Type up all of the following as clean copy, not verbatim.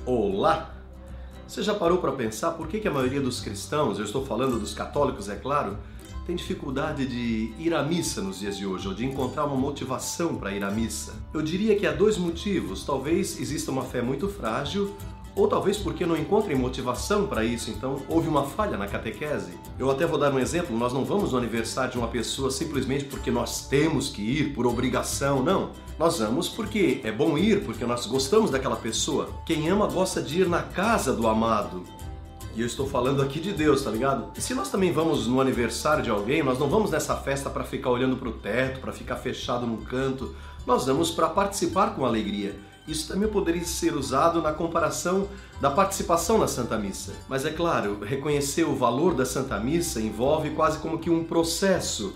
Olá! Você já parou para pensar por que a maioria dos cristãos, eu estou falando dos católicos, é claro, tem dificuldade de ir à missa nos dias de hoje, ou de encontrar uma motivação para ir à missa? Eu diria que há dois motivos. Talvez exista uma fé muito frágil, ou talvez porque não encontrem motivação para isso, então houve uma falha na catequese. Eu até vou dar um exemplo: nós não vamos no aniversário de uma pessoa simplesmente porque nós temos que ir, por obrigação, não. Nós vamos porque é bom ir, porque nós gostamos daquela pessoa. Quem ama gosta de ir na casa do amado. E eu estou falando aqui de Deus, tá ligado? E se nós também vamos no aniversário de alguém, nós não vamos nessa festa para ficar olhando para o teto, para ficar fechado num canto. Nós vamos para participar com alegria. Isso também poderia ser usado na comparação da participação na Santa Missa. Mas é claro, reconhecer o valor da Santa Missa envolve quase como que um processo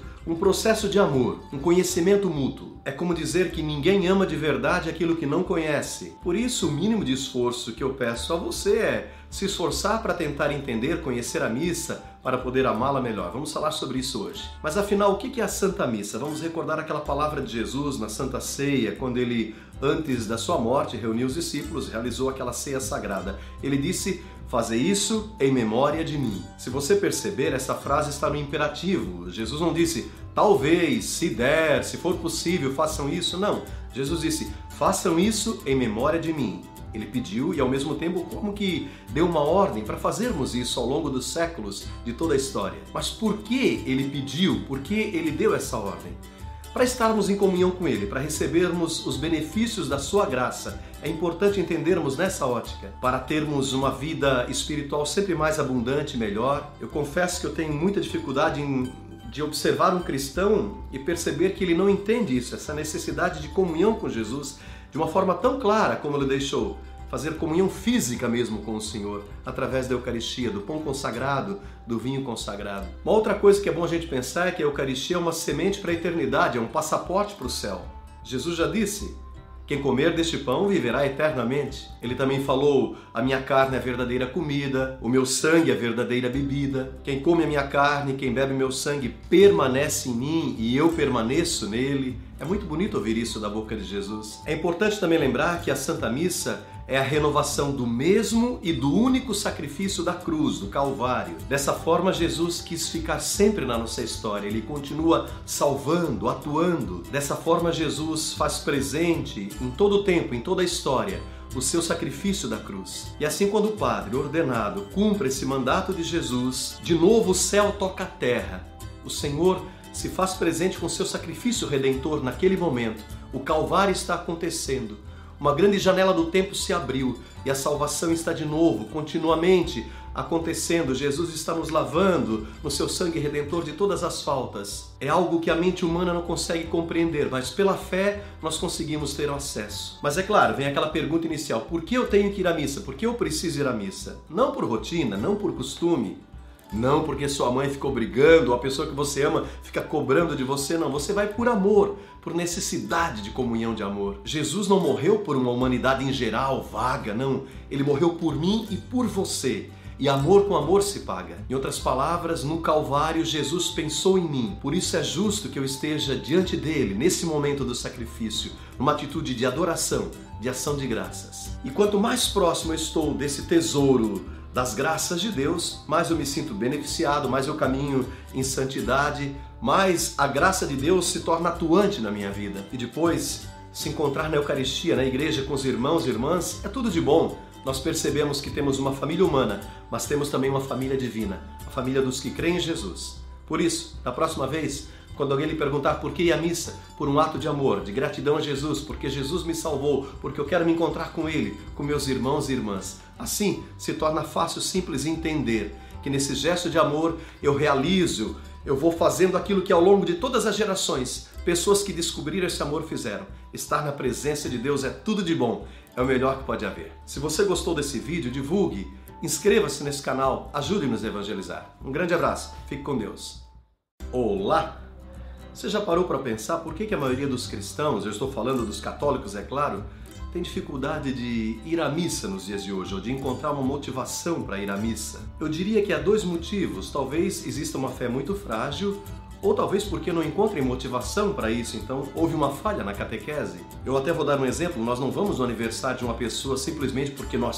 de amor, um conhecimento mútuo. É como dizer que ninguém ama de verdade aquilo que não conhece. Por isso, o mínimo de esforço que eu peço a você é se esforçar para tentar entender, conhecer a missa, para poder amá-la melhor. Vamos falar sobre isso hoje. Mas afinal, o que é a Santa Missa? Vamos recordar aquela palavra de Jesus na Santa Ceia, quando ele, antes da sua morte, reuniu os discípulos, realizou aquela ceia sagrada. Ele disse: "Fazei isso em memória de mim." Se você perceber, essa frase está no imperativo. Jesus não disse: "Talvez, se der, se for possível, façam isso." Não. Jesus disse: "Façam isso em memória de mim." Ele pediu e, ao mesmo tempo, como que deu uma ordem para fazermos isso ao longo dos séculos de toda a história. Mas por que ele pediu? Por que ele deu essa ordem? Para estarmos em comunhão com Ele, para recebermos os benefícios da sua graça. É importante entendermos nessa ótica, para termos uma vida espiritual sempre mais abundante e melhor. Eu confesso que eu tenho muita dificuldade de observar um cristão e perceber que ele não entende isso, essa necessidade de comunhão com Jesus, de uma forma tão clara como ele deixou. Fazer comunhão física mesmo com o Senhor, através da Eucaristia, do pão consagrado, do vinho consagrado. Uma outra coisa que é bom a gente pensar é que a Eucaristia é uma semente para a eternidade, é um passaporte para o céu. Jesus já disse: "Quem comer deste pão viverá eternamente." Ele também falou: "A minha carne é a verdadeira comida, o meu sangue é a verdadeira bebida. Quem come a minha carne, quem bebe meu sangue, permanece em mim e eu permaneço nele." É muito bonito ouvir isso da boca de Jesus. É importante também lembrar que a Santa Missa é a renovação do mesmo e do único sacrifício da cruz, do Calvário. Dessa forma, Jesus quis ficar sempre na nossa história. Ele continua salvando, atuando. Dessa forma, Jesus faz presente em todo o tempo, em toda a história, o seu sacrifício da cruz. E assim, quando o Padre ordenado cumpre esse mandato de Jesus, de novo o céu toca a terra. O Senhor se faz presente com seu sacrifício redentor naquele momento. O Calvário está acontecendo. Uma grande janela do tempo se abriu e a salvação está de novo, continuamente acontecendo. Jesus está nos lavando no seu sangue redentor de todas as faltas. É algo que a mente humana não consegue compreender, mas pela fé nós conseguimos ter acesso. Mas é claro, vem aquela pergunta inicial: por que eu tenho que ir à missa? Por que eu preciso ir à missa? Não por rotina, não por costume. Não porque sua mãe fica obrigando, ou a pessoa que você ama fica cobrando de você, não. Você vai por amor, por necessidade de comunhão de amor. Jesus não morreu por uma humanidade em geral, vaga, não. Ele morreu por mim e por você. E amor com amor se paga. Em outras palavras, no Calvário, Jesus pensou em mim. Por isso é justo que eu esteja diante dele, nesse momento do sacrifício, numa atitude de adoração, de ação de graças. E quanto mais próximo eu estou desse tesouro das graças de Deus, mais eu me sinto beneficiado, mais eu caminho em santidade, mais a graça de Deus se torna atuante na minha vida. E depois, se encontrar na Eucaristia, na igreja com os irmãos e irmãs, é tudo de bom. Nós percebemos que temos uma família humana, mas temos também uma família divina, a família dos que creem em Jesus. Por isso, da próxima vez, quando alguém lhe perguntar por que ir à missa, por um ato de amor, de gratidão a Jesus, porque Jesus me salvou, porque eu quero me encontrar com Ele, com meus irmãos e irmãs. Assim, se torna fácil, simples entender que nesse gesto de amor eu vou fazendo aquilo que ao longo de todas as gerações, pessoas que descobriram esse amor fizeram. Estar na presença de Deus é tudo de bom, é o melhor que pode haver. Se você gostou desse vídeo, divulgue, inscreva-se nesse canal, ajude-nos a evangelizar. Um grande abraço, fique com Deus. Olá! Você já parou para pensar por que a maioria dos cristãos, eu estou falando dos católicos, é claro, tem dificuldade de ir à missa nos dias de hoje, ou de encontrar uma motivação para ir à missa? Eu diria que há dois motivos. Talvez exista uma fé muito frágil, ou talvez porque não encontrem motivação para isso, então houve uma falha na catequese. Eu até vou dar um exemplo: nós não vamos no aniversário de uma pessoa simplesmente porque nós